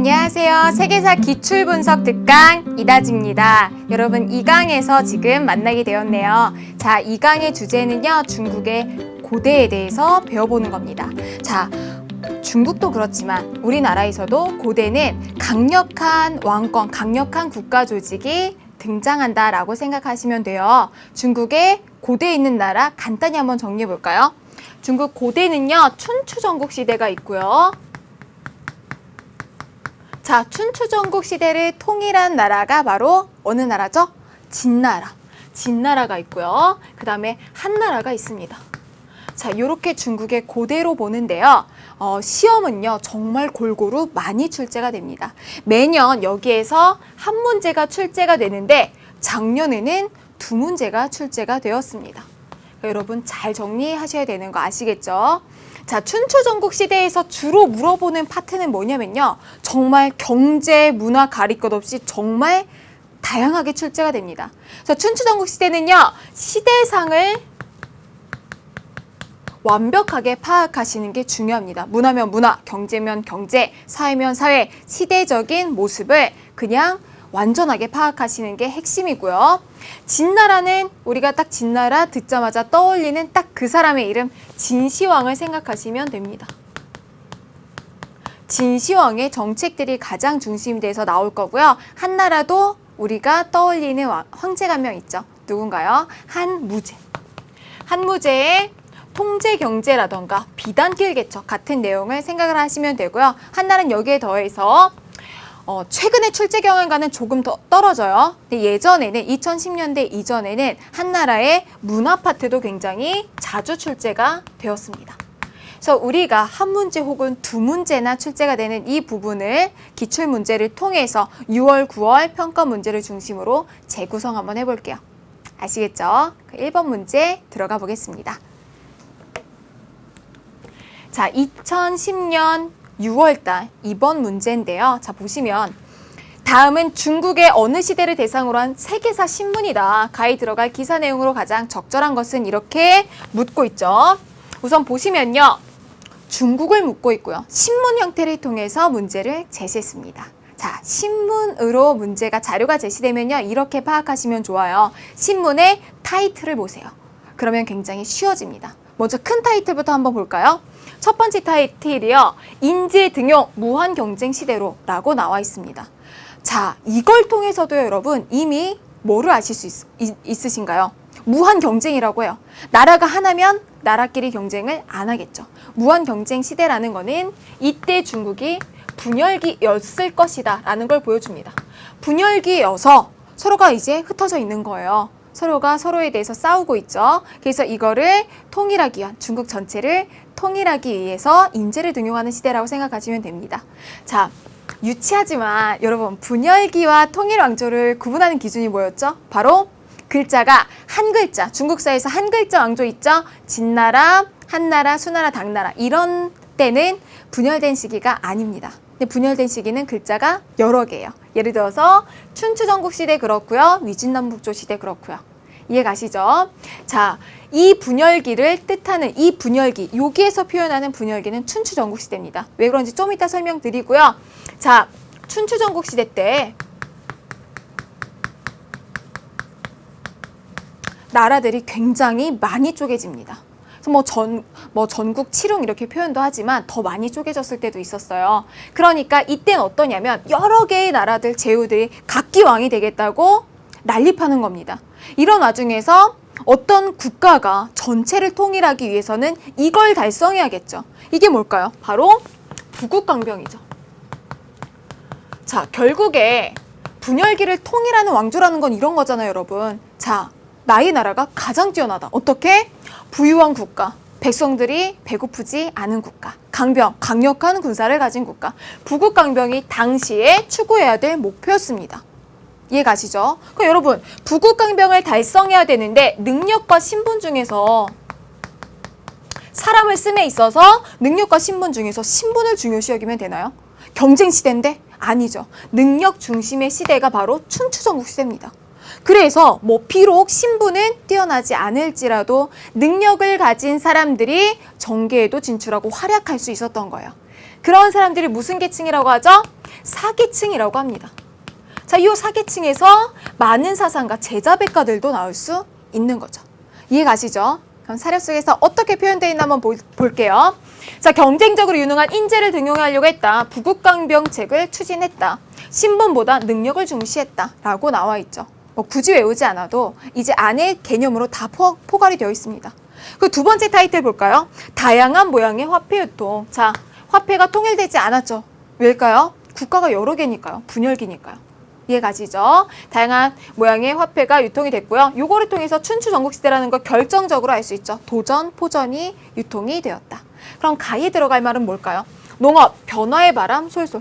안녕하세요. 세계사 기출분석 특강 이다지입니다. 여러분 2강에서 지금 만나게 되었네요. 자, 2강의 주제는요. 중국의 고대에 대해서 배워보는 겁니다. 자, 중국도 그렇지만 우리나라에서도 고대는 강력한 왕권, 강력한 국가 조직이 등장한다라고 생각하시면 돼요. 중국의 고대에 있는 나라 간단히 한번 정리해 볼까요? 중국 고대는요. 춘추전국 시대가 있고요. 자, 춘추전국 시대를 통일한 나라가 바로 어느 나라죠? 진나라. 진나라가 있고요. 그 다음에 한나라가 있습니다. 자, 이렇게 중국의 고대로 보는데요. 시험은요, 정말 골고루 많이 출제가 됩니다. 매년 여기에서 한 문제가 출제가 되는데 작년에는 2문제가 출제가 되었습니다. 그러니까 여러분 잘 정리하셔야 되는 거 아시겠죠? 자, 춘추전국 시대에서 주로 물어보는 파트는 뭐냐면요. 정말 경제, 문화 가릴 것 없이 정말 다양하게 출제가 됩니다. 그래서 춘추전국 시대는요. 시대상을 완벽하게 파악하시는 게 중요합니다. 문화면 문화, 경제면 경제, 사회면 사회, 시대적인 모습을 그냥 완전하게 파악하시는 게 핵심이고요. 진나라는 우리가 딱 진나라 듣자마자 떠올리는 딱 그 사람의 이름 진시황을 생각하시면 됩니다. 진시황의 정책들이 가장 중심이 돼서 나올 거고요. 한나라도 우리가 떠올리는 황제가 한 명 있죠. 누군가요? 한무제. 한무제의 통제 경제라던가 비단길 개척 같은 내용을 생각을 하시면 되고요. 한나라는 여기에 더해서 최근의 출제 경향과는 조금 더 떨어져요. 근데 예전에는 2010년대 이전에는 한나라의 문화 파트도 굉장히 자주 출제가 되었습니다. 그래서 우리가 한 문제 혹은 2문제나 출제가 되는 이 부분을 기출 문제를 통해서 6월, 9월 평가 문제를 중심으로 재구성 한번 해볼게요. 아시겠죠? 1번 문제 들어가 보겠습니다. 자, 2010년 6월달 이번 문제인데요. 자, 보시면 다음은 중국의 어느 시대를 대상으로 한 세계사 신문이다. 가에 들어갈 기사 내용으로 가장 적절한 것은 이렇게 묻고 있죠. 우선 보시면요. 중국을 묻고 있고요. 신문 형태를 통해서 문제를 제시했습니다. 자, 신문으로 문제가 자료가 제시되면요. 이렇게 파악하시면 좋아요. 신문의 타이틀을 보세요. 그러면 굉장히 쉬워집니다. 먼저 큰 타이틀부터 한번 볼까요? 첫 번째 타이틀이요. 인재등용 무한경쟁 시대로 라고 나와 있습니다. 자, 이걸 통해서도 여러분 이미 뭐를 아실 수 있으신가요? 무한경쟁이라고 해요. 나라가 하나면 나라끼리 경쟁을 안 하겠죠. 무한경쟁 시대라는 거는 이때 중국이 분열기였을 것이다 라는 걸 보여줍니다. 분열기여서 서로가 이제 흩어져 있는 거예요. 서로가 서로에 대해서 싸우고 있죠. 그래서 이거를 통일하기 위한 중국 전체를 통일하기 위해서 인재를 등용하는 시대라고 생각하시면 됩니다. 자, 유치하지만 여러분 분열기와 통일왕조를 구분하는 기준이 뭐였죠? 바로 글자가 한 글자, 중국사에서 한 글자 왕조 있죠? 진나라, 한나라, 수나라, 당나라 이런 때는 분열된 시기가 아닙니다. 근데 분열된 시기는 글자가 여러 개예요. 예를 들어서 춘추전국 시대 그렇고요. 위진남북조 시대 그렇고요. 이해 가시죠? 자, 이 분열기를 뜻하는 이 분열기, 여기에서 표현하는 분열기는 춘추전국 시대입니다. 왜 그런지 좀 이따 설명드리고요. 자, 춘추전국 시대 때 나라들이 굉장히 많이 쪼개집니다. 전국 칠흥 이렇게 표현도 하지만 더 많이 쪼개졌을 때도 있었어요. 그러니까 이때는 어떠냐면 여러 개의 나라들, 제후들이 각기 왕이 되겠다고 난립하는 겁니다. 이런 와중에서 어떤 국가가 전체를 통일하기 위해서는 이걸 달성해야겠죠. 이게 뭘까요? 바로 부국강병이죠. 자, 결국에 분열기를 통일하는 왕조라는 건 이런 거잖아요, 여러분. 자, 나의 나라가 가장 뛰어나다. 어떻게? 부유한 국가, 백성들이 배고프지 않은 국가, 강병, 강력한 군사를 가진 국가. 부국강병이 당시에 추구해야 될 목표였습니다. 이해 가시죠? 그럼 여러분, 부국강병을 달성해야 되는데 능력과 신분 중에서 사람을 씀에 있어서 능력과 신분 중에서 신분을 중요시 여기면 되나요? 경쟁 시대인데? 아니죠. 능력 중심의 시대가 바로 춘추전국 시대입니다. 그래서 비록 신분은 뛰어나지 않을지라도 능력을 가진 사람들이 정계에도 진출하고 활약할 수 있었던 거예요. 그런 사람들이 무슨 계층이라고 하죠? 사기층이라고 합니다. 자, 이 사기층에서 많은 사상가, 제자백가들도 나올 수 있는 거죠. 이해 가시죠? 그럼 사료 속에서 어떻게 표현되어 있나 한번 볼게요. 자, 경쟁적으로 유능한 인재를 등용하려고 했다. 부국강병책을 추진했다. 신분보다 능력을 중시했다. 라고 나와 있죠. 뭐 굳이 외우지 않아도 이제 안에 개념으로 다 포괄이 되어 있습니다. 그 두 번째 타이틀 볼까요? 다양한 모양의 화폐 유통. 자, 화폐가 통일되지 않았죠. 왜일까요? 국가가 여러 개니까요. 분열기니까요. 이해 가시죠? 다양한 모양의 화폐가 유통이 됐고요. 요거를 통해서 춘추 전국시대라는 걸 결정적으로 알 수 있죠. 도전, 포전이 유통이 되었다. 그럼 가에 들어갈 말은 뭘까요? 농업, 변화의 바람 솔솔.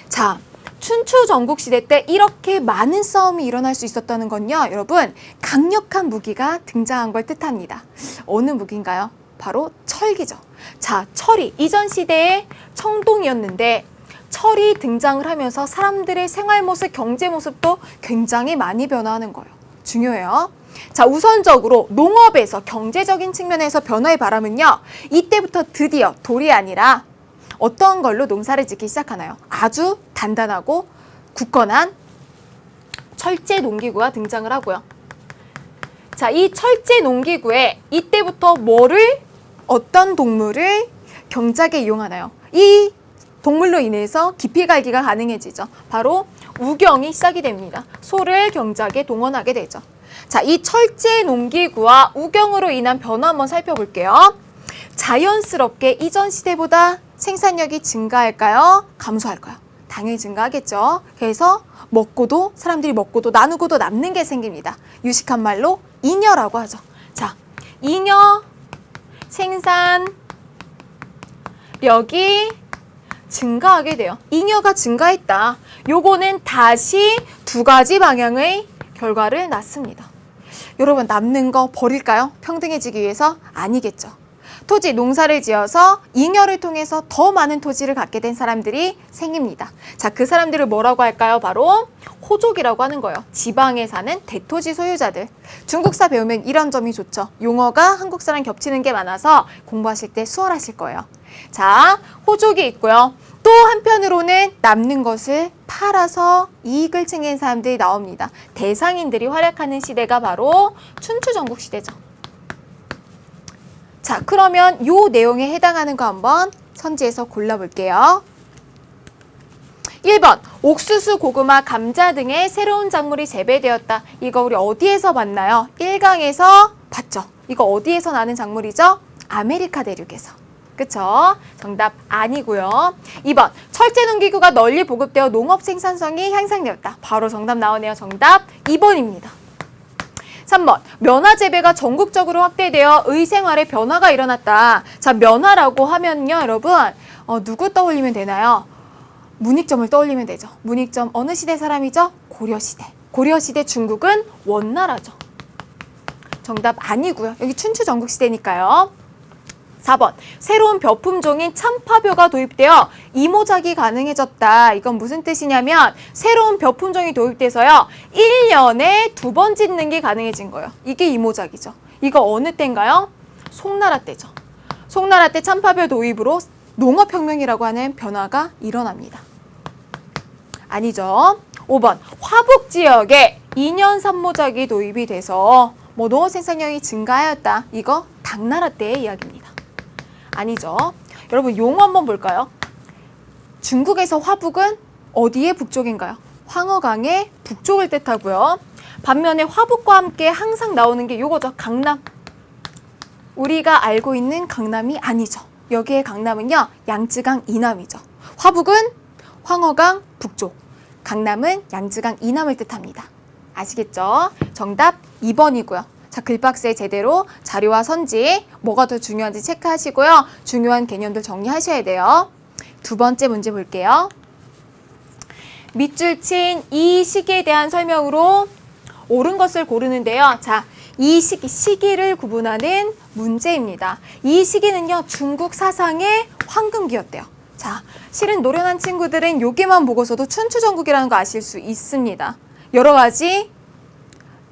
자, 춘추 전국시대 때 이렇게 많은 싸움이 일어날 수 있었다는 건요, 여러분, 강력한 무기가 등장한 걸 뜻합니다. 어느 무기인가요? 바로 철기죠. 자, 철이 이전 시대의 청동이었는데 철이 등장을 하면서 사람들의 생활 모습, 경제 모습도 굉장히 많이 변화하는 거예요. 중요해요. 자, 우선적으로 농업에서 경제적인 측면에서 변화의 바람은요, 이때부터 드디어 돌이 아니라 어떤 걸로 농사를 짓기 시작하나요? 아주 단단하고 굳건한 철제 농기구가 등장을 하고요. 자, 이 철제 농기구에 이때부터 어떤 동물을 경작에 이용하나요? 이 동물로 인해서 깊이 갈기가 가능해지죠. 바로 우경이 시작이 됩니다. 소를 경작에 동원하게 되죠. 자, 이 철제 농기구와 우경으로 인한 변화 한번 살펴볼게요. 자연스럽게 이전 시대보다 생산력이 증가할까요? 감소할까요? 당연히 증가하겠죠. 그래서 사람들이 먹고도 나누고도 남는 게 생깁니다. 유식한 말로 잉여라고 하죠. 자, 잉여 생산력이 증가하게 돼요. 잉여가 증가했다. 요거는 다시 두 가지 방향의 결과를 낳습니다. 여러분, 남는 거 버릴까요? 평등해지기 위해서? 아니겠죠. 토지, 농사를 지어서 잉여를 통해서 더 많은 토지를 갖게 된 사람들이 생깁니다. 자, 그 사람들을 뭐라고 할까요? 바로 호족이라고 하는 거예요. 지방에 사는 대토지 소유자들. 중국사 배우면 이런 점이 좋죠. 용어가 한국 사람 겹치는 게 많아서 공부하실 때 수월하실 거예요. 자, 호족이 있고요. 또 한편으로는 남는 것을 팔아서 이익을 챙긴 사람들이 나옵니다. 대상인들이 활약하는 시대가 바로 춘추 전국 시대죠. 자, 그러면 요 내용에 해당하는 거 한번 선지에서 골라볼게요. 1번, 옥수수, 고구마, 감자 등의 새로운 작물이 재배되었다. 이거 우리 어디에서 봤나요? 1강에서 봤죠. 이거 어디에서 나는 작물이죠? 아메리카 대륙에서. 그쵸? 정답 아니고요. 2번, 철제 농기구가 널리 보급되어 농업 생산성이 향상되었다. 바로 정답 나오네요. 정답 2번입니다. 3번, 면화 재배가 전국적으로 확대되어 의생활에 변화가 일어났다. 자, 면화라고 하면요, 여러분, 누구 떠올리면 되나요? 문익점을 떠올리면 되죠. 문익점 어느 시대 사람이죠? 고려시대. 고려시대 중국은 원나라죠. 정답 아니고요. 여기 춘추 전국시대니까요. 4번, 새로운 벼 품종인 참파벼가 도입되어 이모작이 가능해졌다. 이건 무슨 뜻이냐면 새로운 벼 품종이 도입돼서요, 1년에 2번 짓는 게 가능해진 거예요. 이게 이모작이죠. 이거 어느 때인가요? 송나라 때죠. 송나라 때 참파벼 도입으로 농업혁명이라고 하는 변화가 일어납니다. 아니죠. 5번, 화북 지역에 2년 산모작이 도입이 돼서 농업 생산량이 증가하였다. 이거 당나라 때의 이야기입니다. 아니죠. 여러분, 용어 한번 볼까요? 중국에서 화북은 어디의 북쪽인가요? 황허강의 북쪽을 뜻하고요. 반면에 화북과 함께 항상 나오는 게 요거죠. 강남. 우리가 알고 있는 강남이 아니죠. 여기에 강남은요, 양쯔강 이남이죠. 화북은 황허강 북쪽, 강남은 양쯔강 이남을 뜻합니다. 아시겠죠? 정답 2번이고요. 자, 글박스에 제대로 자료와 선지, 뭐가 더 중요한지 체크하시고요. 중요한 개념들 정리하셔야 돼요. 두 번째 문제 볼게요. 밑줄 친 이 시기에 대한 설명으로 옳은 것을 고르는데요. 자, 이 시기를 구분하는 문제입니다. 이 시기는요, 중국 사상의 황금기였대요. 자, 실은 노련한 친구들은 여기만 보고서도 춘추전국이라는 거 아실 수 있습니다. 여러 가지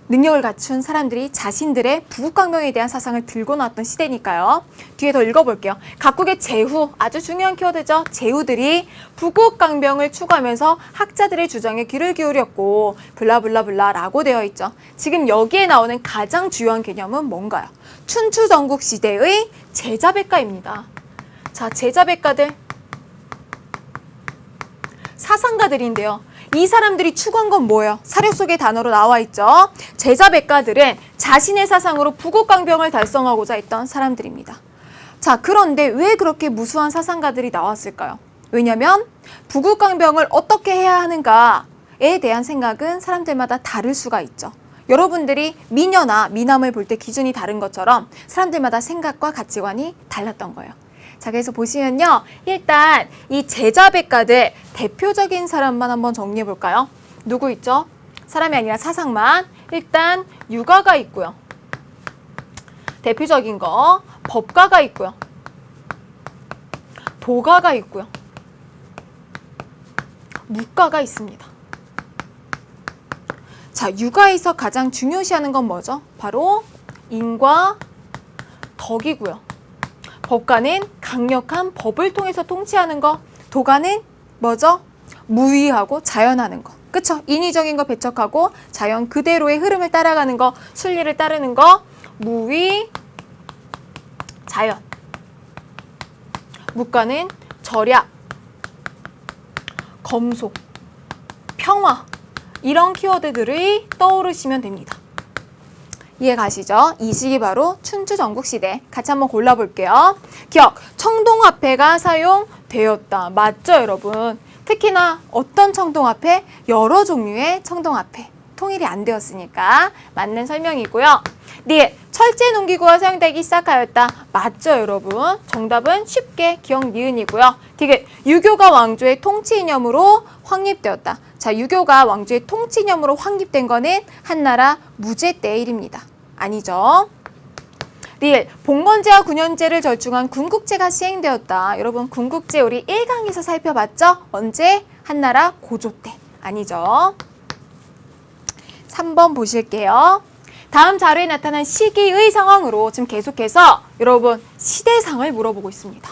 능력을 갖춘 사람들이 자신들의 부국강병에 대한 사상을 들고 나왔던 시대니까요. 뒤에 더 읽어볼게요. 각국의 제후, 아주 중요한 키워드죠. 제후들이 부국강병을 추구하면서 학자들의 주장에 귀를 기울였고 블라블라블라라고 되어 있죠. 지금 여기에 나오는 가장 주요한 개념은 뭔가요? 춘추전국 시대의 제자백가입니다. 자, 제자백가들, 사상가들인데요. 이 사람들이 추구한 건 뭐예요? 사료 속의 단어로 나와 있죠. 제자백가들은 자신의 사상으로 부국강병을 달성하고자 했던 사람들입니다. 자, 그런데 왜 그렇게 무수한 사상가들이 나왔을까요? 왜냐면 부국강병을 어떻게 해야 하는가에 대한 생각은 사람들마다 다를 수가 있죠. 여러분들이 미녀나 미남을 볼 때 기준이 다른 것처럼 사람들마다 생각과 가치관이 달랐던 거예요. 자, 그래서 보시면요. 일단 이 제자백가들 대표적인 사람만 한번 정리해 볼까요? 누구 있죠? 사람이 아니라 사상만. 일단 유가가 있고요. 대표적인 거 법가가 있고요. 도가가 있고요. 묵가가 있습니다. 자, 유가에서 가장 중요시하는 건 뭐죠? 바로 인과 덕이고요. 법가는 강력한 법을 통해서 통치하는 거, 도가는 뭐죠? 무의하고 자연하는 거. 그쵸? 인위적인 거 배척하고 자연 그대로의 흐름을 따라가는 거, 순리를 따르는 거, 무의, 자연. 묵가는 절약, 검소, 평화, 이런 키워드들이 떠오르시면 됩니다. 이해 가시죠? 이 시기 바로 춘추전국시대. 같이 한번 골라볼게요. 기억, 청동화폐가 사용되었다. 맞죠, 여러분? 특히나 어떤 청동화폐? 여러 종류의 청동화폐. 통일이 안 되었으니까 맞는 설명이고요. 네, 철제 농기구가 사용되기 시작하였다. 맞죠, 여러분? 정답은 쉽게 기억 니은이고요. 디귿, 유교가 왕조의 통치 이념으로 확립되었다. 자, 유교가 왕조의 통치 이념으로 확립된 거는 한나라 무제 때 일입니다. 아니죠? 리을, 봉건제와 군현제를 절충한 군국제가 시행되었다. 여러분, 군국제 우리 1강에서 살펴봤죠? 언제? 한나라 고조 때. 아니죠? 3번 보실게요. 다음 자료에 나타난 시기의 상황으로 지금 계속해서 여러분 시대상을 물어보고 있습니다.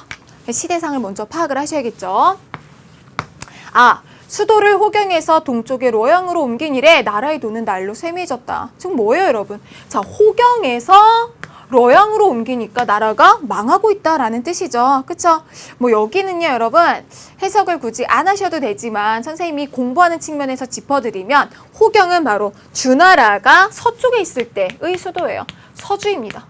시대상을 먼저 파악을 하셔야겠죠. 아, 수도를 호경에서 동쪽의 로양으로 옮긴 이래 나라의 돈은 날로 쇠매졌다. 지금 뭐예요, 여러분? 자, 호경에서 로양으로 옮기니까 나라가 망하고 있다라는 뜻이죠. 그쵸? 뭐 여기는요, 여러분 해석을 굳이 안 하셔도 되지만 선생님이 공부하는 측면에서 짚어드리면 호경은 바로 주나라가 서쪽에 있을 때의 수도예요. 서주입니다.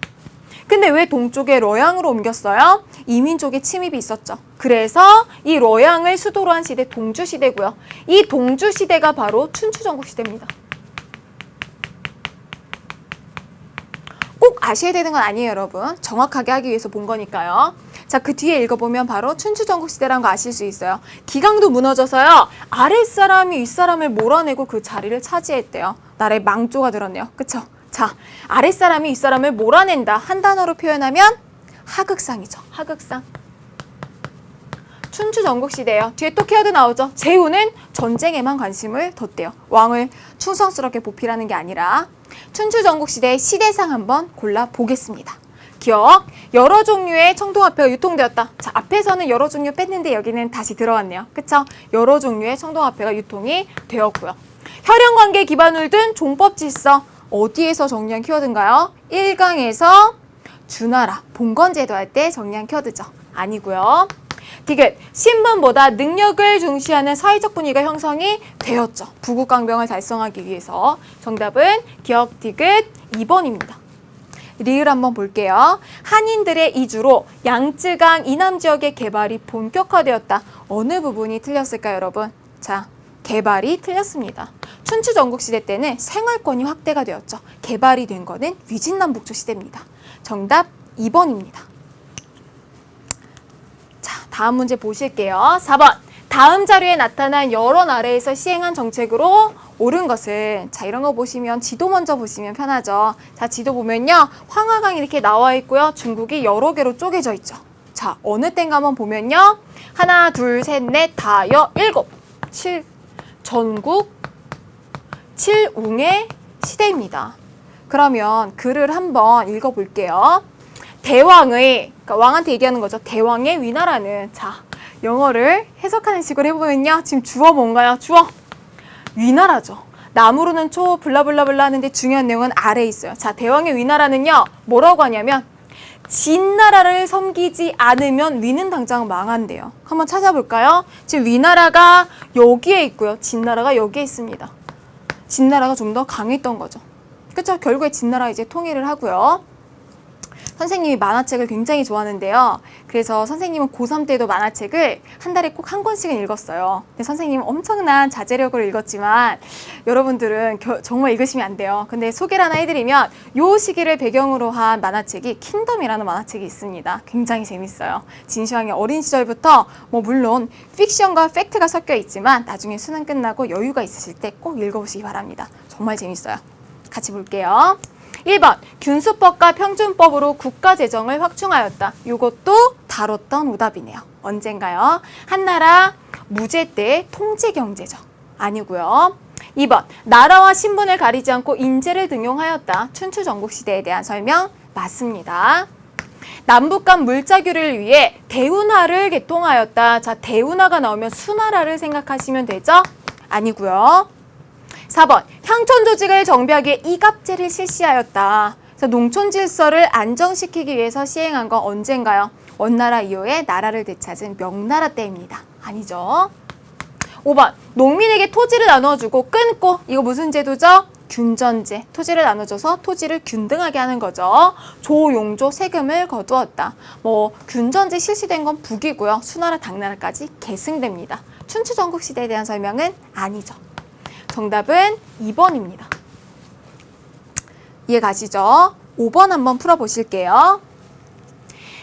근데 왜 동쪽에 로양으로 옮겼어요? 이민족의 침입이 있었죠. 그래서 이 로양을 수도로 한 시대 동주시대고요. 이 동주시대가 바로 춘추전국시대입니다. 꼭 아셔야 되는 건 아니에요, 여러분. 정확하게 하기 위해서 본 거니까요. 자, 그 뒤에 읽어보면 바로 춘추전국시대라는 거 아실 수 있어요. 기강도 무너져서요. 아랫사람이 윗사람을 몰아내고 그 자리를 차지했대요. 나라의 망조가 들었네요. 그쵸? 자, 아랫사람이 윗사람을 몰아낸다. 한 단어로 표현하면 하극상이죠. 하극상. 춘추전국시대예요. 뒤에 또 키워드 나오죠. 제후는 전쟁에만 관심을 뒀대요. 왕을 충성스럽게 보필하는 게 아니라. 춘추전국시대의 시대상 한번 골라보겠습니다. 기억, 여러 종류의 청동화폐가 유통되었다. 자, 앞에서는 여러 종류 뺐는데 여기는 다시 들어왔네요. 그쵸? 여러 종류의 청동화폐가 유통이 되었고요. 혈연관계 기반을 둔 종법질서, 어디에서 정리한 키워드인가요? 1강에서 주나라, 봉건제도 할 때 정리한 키워드죠. 아니고요. 디귿, 신분보다 능력을 중시하는 사회적 분위기가 형성이 되었죠. 부국강병을 달성하기 위해서. 정답은 기억 디귿 2번입니다. 리을 한번 볼게요. 한인들의 이주로 양쯔강 이남 지역의 개발이 본격화되었다. 어느 부분이 틀렸을까요, 여러분? 자, 개발이 틀렸습니다. 춘추전국시대 때는 생활권이 확대가 되었죠. 개발이 된 거는 위진남북조 시대입니다. 정답 2번입니다. 자, 다음 문제 보실게요. 4번. 다음 자료에 나타난 여러 나라에서 시행한 정책으로 옳은 것은, 자, 이런 거 보시면 지도 먼저 보시면 편하죠. 자, 지도 보면요. 황하강이 이렇게 나와 있고요. 중국이 여러 개로 쪼개져 있죠. 자, 어느 땐가 한번 보면요. 하나, 둘, 셋, 넷, 다, 여, 일곱, 칠, 전국, 칠웅의 시대입니다. 그러면 글을 한번 읽어볼게요. 대왕의, 그러니까 왕한테 얘기하는 거죠. 대왕의 위나라는, 자, 영어를 해석하는 식으로 해보면요. 지금 주어 뭔가요? 주어 위나라죠. 나무로는 초 블라블라블라 하는데 중요한 내용은 아래에 있어요. 자, 대왕의 위나라는요. 뭐라고 하냐면 진나라를 섬기지 않으면 위는 당장 망한대요. 한번 찾아볼까요? 지금 위나라가 여기에 있고요. 진나라가 여기에 있습니다. 진나라가 좀 더 강했던 거죠. 그렇죠? 결국에 진나라가 이제 통일을 하고요. 선생님이 만화책을 굉장히 좋아하는데요. 그래서 선생님은 고3 때도 만화책을 한 달에 꼭 한 권씩은 읽었어요. 근데 선생님은 엄청난 자제력으로 읽었지만 여러분들은 정말 읽으시면 안 돼요. 근데 소개를 하나 해드리면 요 시기를 배경으로 한 만화책이 킹덤이라는 만화책이 있습니다. 굉장히 재밌어요. 진시황의 어린 시절부터 뭐 물론 픽션과 팩트가 섞여 있지만 나중에 수능 끝나고 여유가 있으실 때 꼭 읽어보시기 바랍니다. 정말 재밌어요. 같이 볼게요. 1번 균수법과 평준법으로 국가재정을 확충하였다. 이것도 다뤘던 오답이네요. 언젠가요? 한나라 무제 때 통제경제죠. 아니고요. 2번 나라와 신분을 가리지 않고 인재를 등용하였다. 춘추전국시대에 대한 설명 맞습니다. 남북 간 물자교류를 위해 대운하를 개통하였다. 자, 대운하가 나오면 수나라를 생각하시면 되죠? 아니고요. 4번 향촌 조직을 정비하기 위해 이갑제를 실시하였다. 그래서 농촌 질서를 안정시키기 위해서 시행한 건 언젠가요? 원나라 이후에 나라를 되찾은 명나라 때입니다. 아니죠. 5번 농민에게 토지를 나눠주고 끊고, 이거 무슨 제도죠? 균전제. 토지를 나눠줘서 토지를 균등하게 하는 거죠. 조용조 세금을 거두었다. 뭐 균전제 실시된 건 북이고요. 수나라 당나라까지 계승됩니다. 춘추전국시대에 대한 설명은 아니죠. 정답은 2번입니다. 이해 가시죠? 5번 한번 풀어보실게요.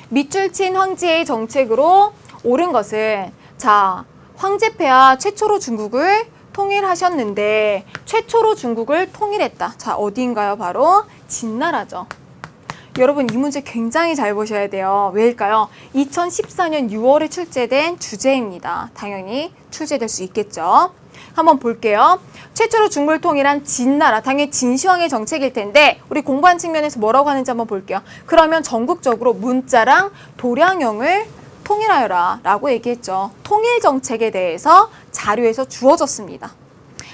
밑줄 친 황제의 정책으로 옳은 것은, 자, 황제폐하 최초로 중국을 통일하셨는데 최초로 중국을 통일했다. 자, 어디인가요? 바로 진나라죠. 여러분 이 문제 굉장히 잘 보셔야 돼요. 왜일까요? 2014년 6월에 출제된 주제입니다. 당연히 출제될 수 있겠죠. 한번 볼게요. 최초로 중국을 통일한 진나라, 당연히 진시황의 정책일 텐데 우리 공부한 측면에서 뭐라고 하는지 한번 볼게요. 그러면 전국적으로 문자랑 도량형을 통일하여라 라고 얘기했죠. 통일 정책에 대해서 자료에서 주어졌습니다.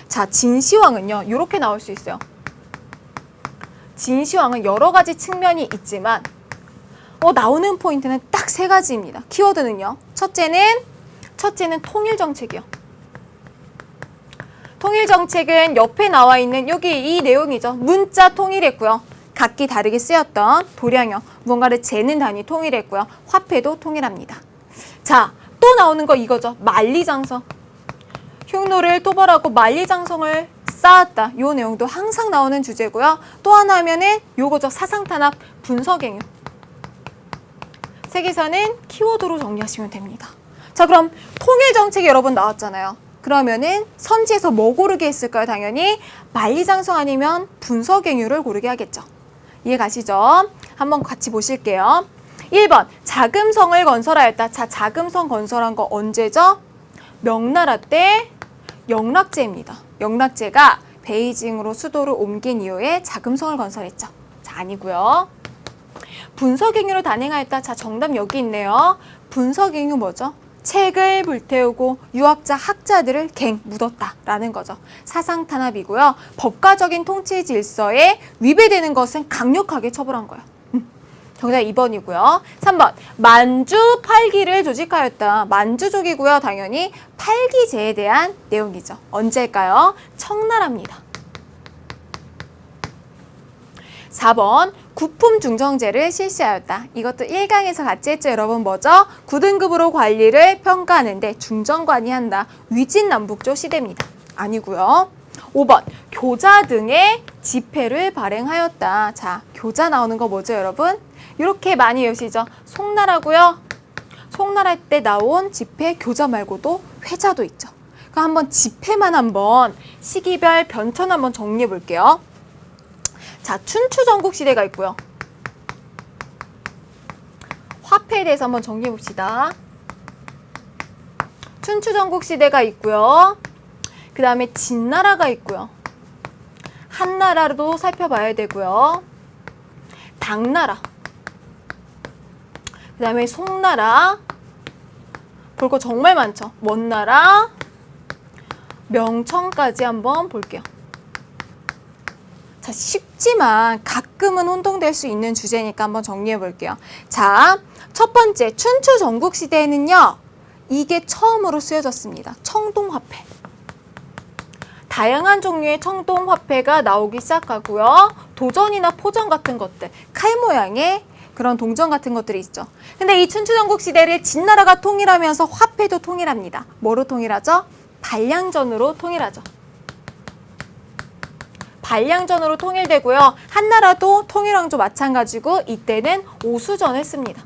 자, 진시황은요, 이렇게 나올 수 있어요. 진시황은 여러 가지 측면이 있지만 나오는 포인트는 딱 3가지입니다. 키워드는요. 첫째는 통일 정책이요. 통일 정책은 옆에 나와 있는 여기 이 내용이죠. 문자 통일했고요. 각기 다르게 쓰였던 도량형, 무언가를 재는 단위 통일했고요. 화폐도 통일합니다. 자, 또 나오는 거 이거죠. 만리장성. 흉노를 토벌하고 만리장성을 쌓았다. 요 내용도 항상 나오는 주제고요. 또 하나 하면은 요거죠. 사상탄압, 분서갱유. 세계사는 키워드로 정리하시면 됩니다. 자, 그럼 통일 정책이 여러 번 나왔잖아요. 그러면은 선지에서 뭐 고르게 했을까요? 당연히 만리장성 아니면 분서갱유를 고르게 하겠죠. 이해 가시죠? 한번 같이 보실게요. 1번 자금성을 건설하였다. 자, 자금성 건설한 거 언제죠? 명나라 때 영락제입니다. 영락제가 베이징으로 수도를 옮긴 이후에 자금성을 건설했죠. 자, 아니고요. 분서갱유를 단행하였다. 자, 정답 여기 있네요. 분서갱유 뭐죠? 책을 불태우고 유학자, 학자들을 묻었다라는 거죠. 사상탄압이고요. 법과적인 통치 질서에 위배되는 것은 강력하게 처벌한 거예요. 정답 2번이고요. 3번 만주 팔기를 조직하였다. 만주족이고요. 당연히 팔기제에 대한 내용이죠. 언제일까요? 청나라입니다. 4번 구품중정제를 실시하였다. 이것도 1강에서 같이 했죠. 여러분 뭐죠? 9등급으로 관리를 평가하는데 중정관이 한다. 위진남북조 시대입니다. 아니고요. 5번 교자 등의 지폐를 발행하였다. 자, 교자 나오는 거 뭐죠, 여러분? 이렇게 많이 외우시죠? 송나라고요. 송나라 때 나온 지폐 교자 말고도 회자도 있죠. 그럼 한번 지폐만 한번 시기별 변천 한번 정리해 볼게요. 자, 춘추전국시대가 있고요. 화폐에 대해서 한번 정리해 봅시다. 춘추전국시대가 있고요. 그 다음에 진나라가 있고요. 한나라도 살펴봐야 되고요. 당나라, 그 다음에 송나라, 볼 거 정말 많죠. 원나라, 명청까지 한번 볼게요. 자, 쉽지만 가끔은 혼동될 수 있는 주제니까 한번 정리해 볼게요. 자, 첫 번째, 춘추 전국시대에는요, 이게 처음으로 쓰여졌습니다. 청동화폐. 다양한 종류의 청동화폐가 나오기 시작하고요. 도전이나 포전 같은 것들, 칼 모양의 그런 동전 같은 것들이 있죠. 근데 이 춘추 전국시대를 진나라가 통일하면서 화폐도 통일합니다. 뭐로 통일하죠? 반량전으로 통일하죠. 반량전으로 통일되고요. 한나라도 통일왕조 마찬가지고 이때는 오수전을 씁니다.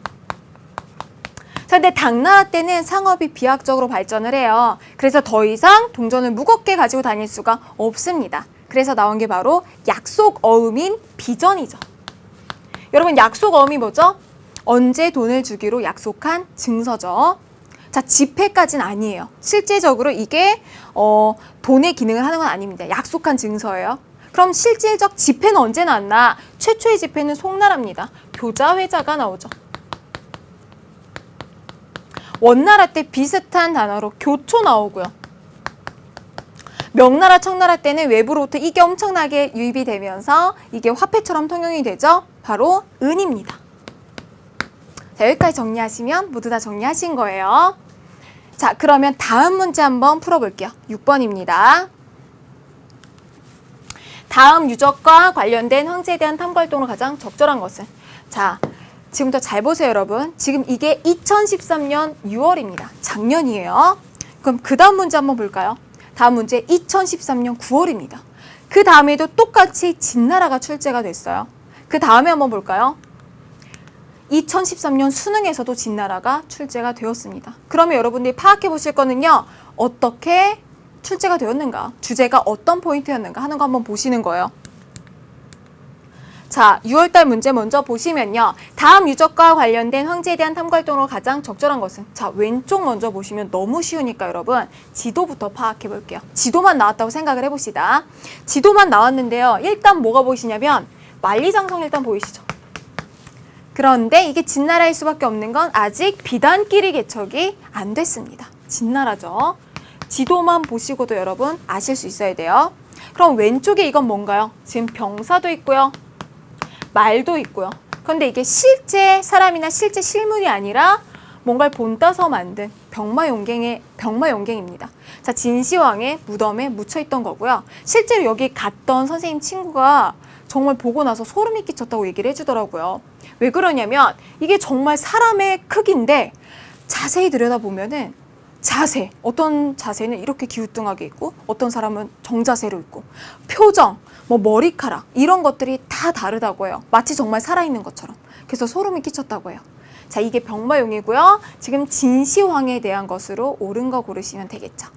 자, 근데 당나라 때는 상업이 비약적으로 발전을 해요. 그래서 더 이상 동전을 무겁게 가지고 다닐 수가 없습니다. 그래서 나온 게 바로 약속어음인 비전이죠. 여러분, 약속어음이 뭐죠? 언제 돈을 주기로 약속한 증서죠. 자, 지폐까지는 아니에요. 실제적으로 이게 돈의 기능을 하는 건 아닙니다. 약속한 증서예요. 그럼 실질적 지폐는 언제 나왔나? 최초의 지폐는 송나라입니다. 교자회자가 나오죠. 원나라 때 비슷한 단어로 교초 나오고요. 명나라, 청나라 때는 외부로부터 이게 엄청나게 유입이 되면서 이게 화폐처럼 통용이 되죠. 바로 은입니다. 자, 여기까지 정리하시면 모두 다 정리하신 거예요. 자, 그러면 다음 문제 한번 풀어볼게요. 6번입니다. 다음 유적과 관련된 황제에 대한 탐구 활동으로 가장 적절한 것은? 자, 지금부터 잘 보세요, 여러분. 지금 이게 2013년 6월입니다. 작년이에요. 그럼 그 다음 문제 한번 볼까요? 다음 문제 2013년 9월입니다. 그 다음에도 똑같이 진나라가 출제가 됐어요. 그 다음에 한번 볼까요? 2013년 수능에서도 진나라가 출제가 되었습니다. 그러면 여러분들이 파악해 보실 거는요. 어떻게 출제가 되었는가, 주제가 어떤 포인트였는가 하는 거 한번 보시는 거예요. 자, 6월달 문제 먼저 보시면요. 다음 유적과 관련된 황제에 대한 탐구활동으로 가장 적절한 것은? 자, 왼쪽 먼저 보시면 너무 쉬우니까 여러분 지도부터 파악해 볼게요. 지도만 나왔다고 생각을 해봅시다. 지도만 나왔는데요. 일단 뭐가 보이시냐면 만리장성 일단 보이시죠? 그런데 이게 진나라일 수밖에 없는 건 아직 비단길이 개척이 안 됐습니다. 진나라죠. 지도만 보시고도 여러분 아실 수 있어야 돼요. 그럼 왼쪽에 이건 뭔가요? 지금 병사도 있고요. 말도 있고요. 그런데 이게 실제 사람이나 실제 실물이 아니라 뭔가를 본따서 만든 병마용갱입니다. 자, 진시황의 무덤에 묻혀있던 거고요. 실제로 여기 갔던 선생님 친구가 정말 보고 나서 소름이 끼쳤다고 얘기를 해주더라고요. 왜 그러냐면 이게 정말 사람의 크기인데 자세히 들여다보면은 어떤 자세는 이렇게 기우뚱하게 있고 어떤 사람은 정자세로 있고 표정, 머리카락 이런 것들이 다 다르다고 해요. 마치 정말 살아있는 것처럼. 그래서 소름이 끼쳤다고 해요. 자, 이게 병마용이고요. 지금 진시황에 대한 것으로 옳은 거 고르시면 되겠죠.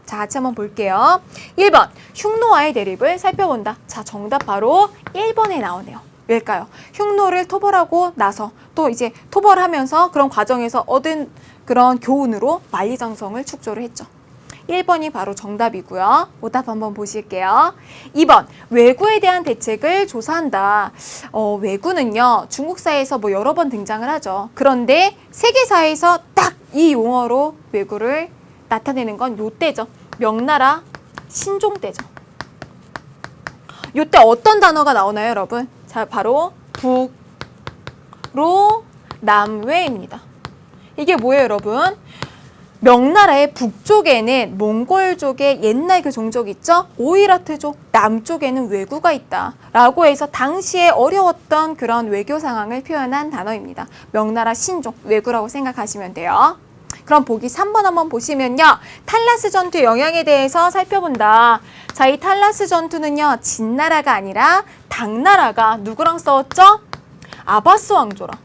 자, 같이 한번 볼게요. 1번, 흉노와의 대립을 살펴본다. 자, 정답 바로 1번에 나오네요. 왜일까요? 흉노를 토벌하고 나서 또 이제 토벌하면서 그런 과정에서 얻은 그런 교훈으로 만리장성을 축조를 했죠. 1번이 바로 정답이고요. 오답 한번 보실게요. 2번, 왜구에 대한 대책을 조사한다. 왜구는요, 중국사에서 여러 번 등장을 하죠. 그런데 세계사에서 딱 이 용어로 왜구를 나타내는 건 요때죠. 명나라 신종 때죠. 요때 어떤 단어가 나오나요, 여러분? 자, 바로 북로 남외입니다. 이게 뭐예요, 여러분? 명나라의 북쪽에는 몽골족의 옛날 그 종족 있죠? 오이라트족, 남쪽에는 왜구가 있다 라고 해서 당시에 어려웠던 그런 외교 상황을 표현한 단어입니다. 명나라 신종, 왜구라고 생각하시면 돼요. 그럼 보기 3번 한번 보시면요. 탈라스 전투 영향에 대해서 살펴본다. 자, 이 탈라스 전투는요. 진나라가 아니라 당나라가 누구랑 싸웠죠? 아바스 왕조랑.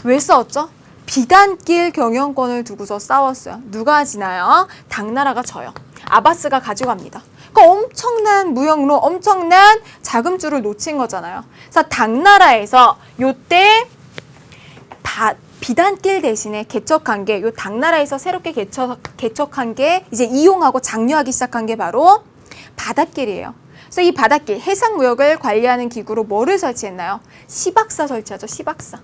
왜 싸웠죠? 비단길 경영권을 두고서 싸웠어요. 누가 지나요? 당나라가 져요. 아바스가 가져갑니다. 그러니까 엄청난 무역로, 엄청난 자금줄을 놓친 거잖아요. 그래서 당나라에서 요때 비단길 대신에 개척한 게, 요 당나라에서 새롭게 개척한 게 이제 이용하고 장려하기 시작한 게 바로 바닷길이에요. 그래서 이 바닷길 해상무역을 관리하는 기구로 뭐를 설치했나요? 시박사 설치하죠. 시박사.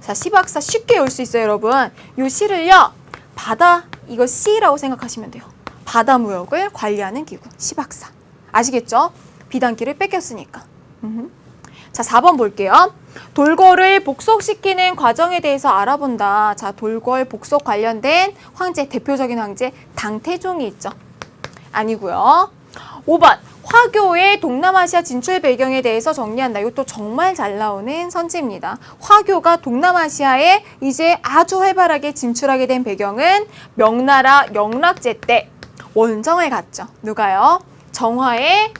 자, 시박사 쉽게 외울 수 있어요, 여러분. 요 시를요. 바다 이거 C라고 생각하시면 돼요. 바다무역을 관리하는 기구 시박사. 아시겠죠? 비단길을 뺏겼으니까. 자, 4번 볼게요. 돌궐을 복속시키는 과정에 대해서 알아본다. 자, 돌궐 복속 관련된 황제, 대표적인 황제 당태종이 있죠. 아니고요. 5번 화교의 동남아시아 진출 배경에 대해서 정리한다. 이것도 정말 잘 나오는 선지입니다. 화교가 동남아시아에 이제 아주 활발하게 진출하게 된 배경은 명나라 영락제 때 원정을 갔죠. 누가요? 정화의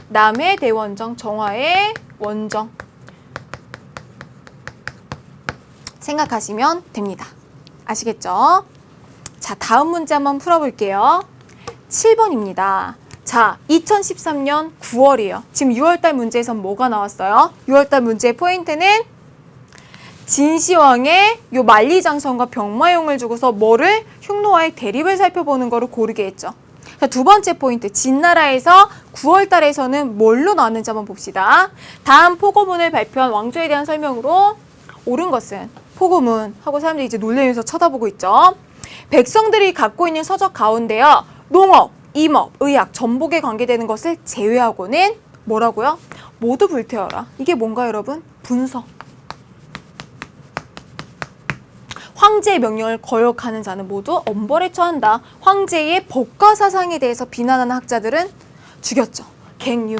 남해 대원정, 정화의 원정. 생각하시면 됩니다. 아시겠죠? 자, 다음 문제 한번 풀어볼게요. 7번입니다. 자, 2013년 9월이에요. 지금 6월달 문제에선 뭐가 나왔어요? 6월달 문제의 포인트는 진시황의 요 만리장성과 병마용을 주고서 뭐를 흉노와의 대립을 살펴보는 거를 고르게 했죠. 자, 두 번째 포인트, 진나라에서 9월달에서는 뭘로 나왔는지 한번 봅시다. 다음 포고문을 발표한 왕조에 대한 설명으로 옳은 것은 포고문 하고 사람들이 이제 놀래면서 쳐다보고 있죠. 백성들이 갖고 있는 서적 가운데요. 농업, 임업, 의학, 전복에 관계되는 것을 제외하고는 뭐라고요? 모두 불태워라. 이게 뭔가 여러분? 분서. 황제의 명령을 거역하는 자는 모두 엄벌에 처한다. 황제의 법과 사상에 대해서 비난하는 학자들은 죽였죠. 갱유.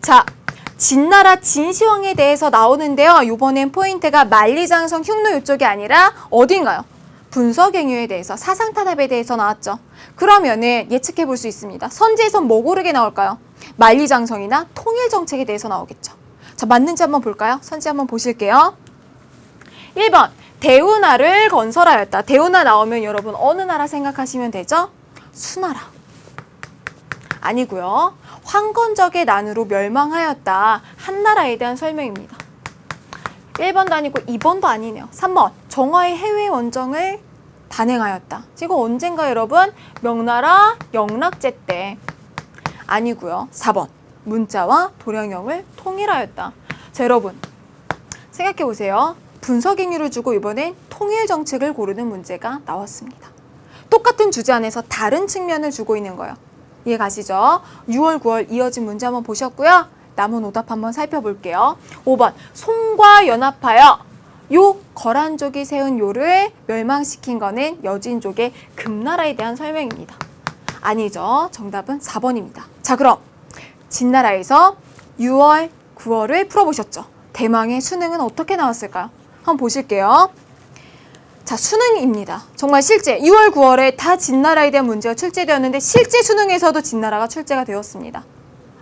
자, 진나라 진시황에 대해서 나오는데요. 이번엔 포인트가 만리장성 흉노 이쪽이 아니라 어딘가요? 분서갱유에 대해서, 사상탄압에 대해서 나왔죠. 그러면은 예측해 볼 수 있습니다. 선지에선 뭐 고르게 나올까요? 만리장성이나 통일정책에 대해서 나오겠죠. 자, 맞는지 한번 볼까요? 선지 한번 보실게요. 1번 대운하를 건설하였다. 대운하 나오면 여러분 어느 나라 생각하시면 되죠? 수나라. 아니고요. 황건적의 난으로 멸망하였다. 한나라에 대한 설명입니다. 1번도 아니고 2번도 아니네요. 3번 정화의 해외 원정을 단행하였다. 지금 언젠가 여러분? 명나라 영락제 때. 아니고요. 4번 문자와 도량령을 통일하였다. 자, 여러분 생각해 보세요. 분서갱유를 주고 이번엔 통일 정책을 고르는 문제가 나왔습니다. 똑같은 주제 안에서 다른 측면을 주고 있는 거예요. 이해 가시죠? 6월, 9월 이어진 문제 한번 보셨고요. 남은 오답 한번 살펴볼게요. 5번 송과 연합하여 요 거란족이 세운 요를 멸망시킨 거는 여진족의 금나라에 대한 설명입니다. 아니죠. 정답은 4번입니다. 자, 그럼 진나라에서 6월, 9월을 풀어보셨죠? 대망의 수능은 어떻게 나왔을까요? 한번 보실게요. 자, 수능입니다. 정말 실제 6월, 9월에 다 진나라에 대한 문제가 출제되었는데 실제 수능에서도 진나라가 출제가 되었습니다.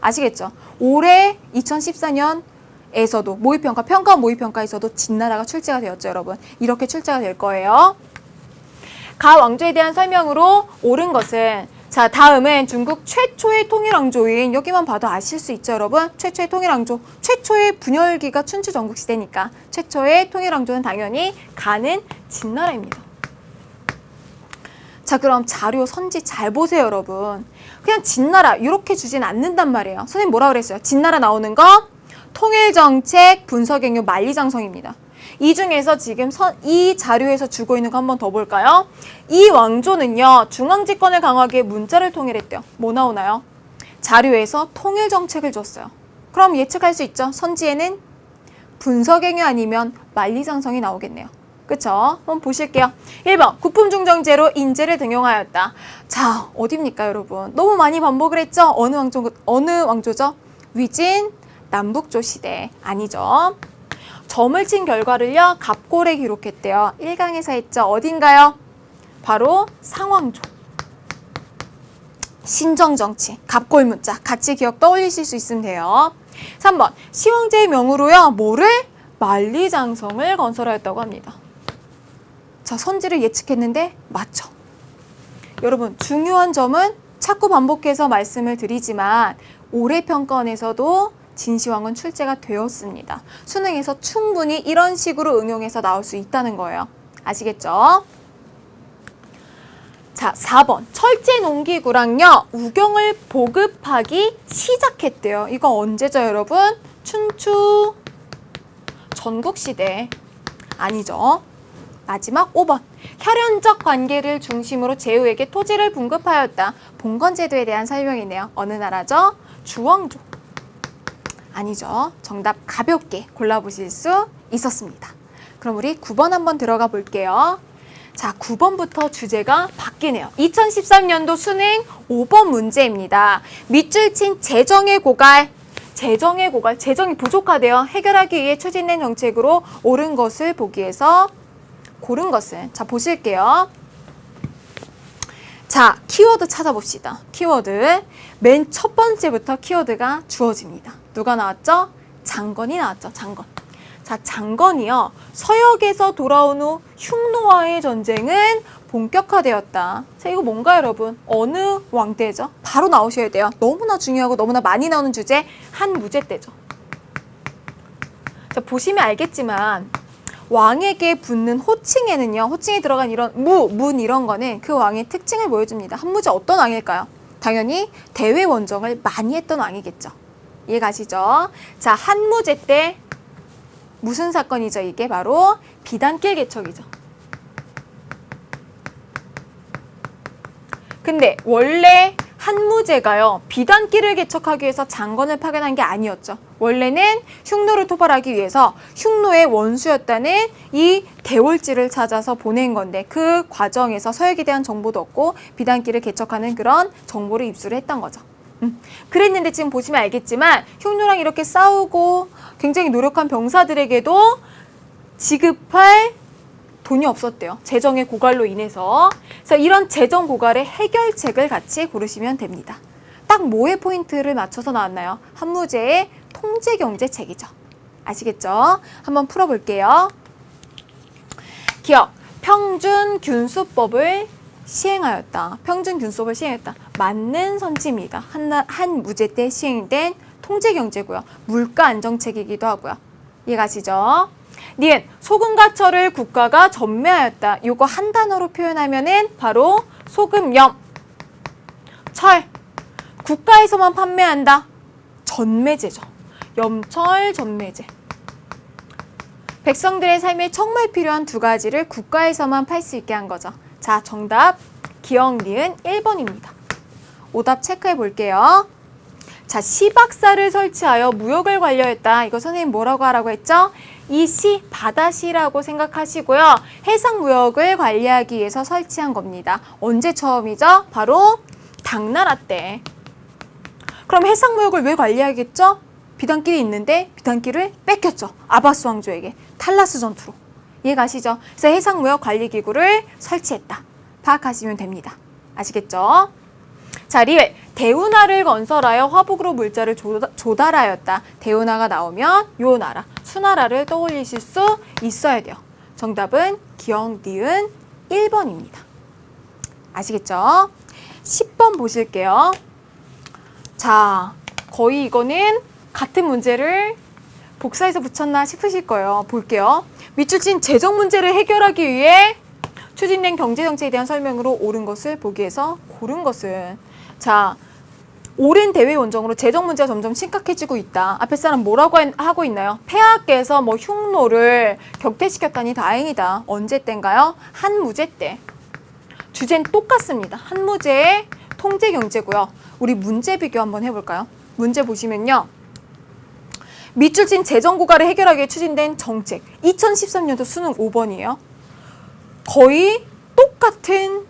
아시겠죠? 올해 2014년에서도 모의평가, 평가 모의평가에서도 진나라가 출제가 되었죠, 여러분. 이렇게 출제가 될 거예요. 가 왕조에 대한 설명으로 옳은 것은 자, 다음은 중국 최초의 통일왕조인 여기만 봐도 아실 수 있죠, 여러분? 최초의 통일왕조. 최초의 분열기가 춘추 전국시대니까 최초의 통일왕조는 당연히 가는 진나라입니다. 자, 그럼 자료 선지 잘 보세요, 여러분. 그냥 진나라 이렇게 주진 않는단 말이에요. 선생님 뭐라 그랬어요? 진나라 나오는 거 통일정책, 분서갱유, 만리장성입니다. 이 중에서 지금 이 자료에서 주고 있는 거 한번 더 볼까요? 이 왕조는요. 중앙집권을 강화하기 위해 문자를 통일했대요. 뭐 나오나요? 자료에서 통일정책을 줬어요. 그럼 예측할 수 있죠. 선지에는 분서갱유 아니면 만리장성이 나오겠네요. 그쵸? 한번 보실게요. 1번 국품중정제로 인재를 등용하였다. 자, 어딥니까 여러분? 너무 많이 반복을 했죠? 어느 왕조죠? 위진 남북조 시대. 아니죠? 점을 친 결과를요. 갑골에 기록했대요. 1강에서 했죠. 어딘가요? 바로 상왕조. 신정정치, 갑골 문자 같이 기억 떠올리실 수 있으면 돼요. 3번 시황제의 명으로요. 뭐를? 만리장성을 건설하였다고 합니다. 자, 선지를 예측했는데 맞죠? 여러분 중요한 점은 자꾸 반복해서 말씀을 드리지만 올해 평가원에서도 진시황은 출제가 되었습니다. 수능에서 충분히 이런 식으로 응용해서 나올 수 있다는 거예요. 아시겠죠? 자, 4번. 철제 농기구랑요, 우경을 보급하기 시작했대요. 이거 언제죠, 여러분? 춘추 전국시대. 아니죠. 마지막 5번. 혈연적 관계를 중심으로 제후에게 토지를 분급하였다. 봉건제도에 대한 설명이네요. 어느 나라죠? 주왕조. 아니죠. 정답 가볍게 골라보실 수 있었습니다. 그럼 우리 9번 한번 들어가 볼게요. 자, 9번부터 주제가 바뀌네요. 2013년도 수능 5번 문제입니다. 밑줄 친 재정의 고갈. 재정이 부족하대요. 해결하기 위해 추진된 정책으로 옳은 것을 보기 위해서 고른 것은. 자, 보실게요. 자, 키워드 찾아봅시다. 키워드. 맨 첫 번째부터 키워드가 주어집니다. 누가 나왔죠? 장건이 나왔죠. 장건. 자, 장건이요. 서역에서 돌아온 후 흉노와의 전쟁은 본격화되었다. 자, 이거 뭔가 여러분? 어느 왕 때죠? 바로 나오셔야 돼요. 너무나 중요하고 너무나 많이 나오는 주제, 한무제 때죠. 자, 보시면 알겠지만 왕에게 붙는 호칭에는요. 호칭에 들어간 이런 문 이런 거는 그 왕의 특징을 보여줍니다. 한무제 어떤 왕일까요? 당연히 대외 원정을 많이 했던 왕이겠죠. 이해가시죠? 자, 한무제 때 무슨 사건이죠? 이게 바로 비단길 개척이죠. 근데 원래 한무제가요, 비단길을 개척하기 위해서 장건을 파견한 게 아니었죠. 원래는 흉노를 토벌하기 위해서 흉노의 원수였다는 이 대월지를 찾아서 보낸 건데, 그 과정에서 서역에 대한 정보도 얻고 비단길을 개척하는 그런 정보를 입수를 했던 거죠. 그랬는데 지금 보시면 알겠지만 흉노랑 이렇게 싸우고 굉장히 노력한 병사들에게도 지급할 돈이 없었대요. 재정의 고갈로 인해서. 그래서 이런 재정 고갈의 해결책을 같이 고르시면 됩니다. 딱 뭐에 포인트를 맞춰서 나왔나요? 한무제의 통제경제책이죠. 아시겠죠? 한번 풀어볼게요. 기억, 평준균수법을 시행하였다. 평준균수법을 시행했다. 맞는 선지입니다. 한무제 때 시행된 통제경제고요. 물가안정책이기도 하고요. 이해가시죠? 니은, 소금과 철을 국가가 전매하였다. 이거 한 단어로 표현하면은 바로 소금염, 철, 국가에서만 판매한다. 전매제죠. 염철 전매제. 백성들의 삶에 정말 필요한 두 가지를 국가에서만 팔 수 있게 한 거죠. 자, 정답 기억, 니은 1번입니다. 오답 체크해 볼게요. 자, 시박사를 설치하여 무역을 관리했다. 이거 선생님 뭐라고 하라고 했죠? 이 시, 바다시라고 생각하시고요. 해상무역을 관리하기 위해서 설치한 겁니다. 언제 처음이죠? 바로 당나라 때. 그럼 해상무역을 왜 관리하겠죠? 비단길이 있는데 비단길을 뺏겼죠. 아바스 왕조에게. 탈라스 전투로. 이해가시죠? 그래서 해상무역 관리기구를 설치했다. 파악하시면 됩니다. 아시겠죠? 자, 리을. 대운하를 건설하여 화북으로 물자를 조달하였다. 대운하가 나오면 요 나라, 수나라를 떠올리실 수 있어야 돼요. 정답은 기억, 니은 1번입니다. 아시겠죠? 10번 보실게요. 자, 거의 이거는 같은 문제를 복사해서 붙였나 싶으실 거예요. 볼게요. 밑줄 친 재정 문제를 해결하기 위해 추진된 경제정책에 대한 설명으로 옳은 것을 보기 위해서 고른 것은. 자, 오랜 대외 원정으로 재정 문제가 점점 심각해지고 있다. 앞에 사람 뭐라고 하고 있나요? 폐하께서 뭐 흉노를 격퇴시켰다니 다행이다. 언제 때인가요? 한무제 때. 주제는 똑같습니다. 한무제의 통제경제고요. 우리 문제 비교 한번 해볼까요? 문제 보시면요. 밑줄 친 재정 고갈을 해결하기 위해 추진된 정책. 2013년도 수능 5번이에요. 거의 똑같은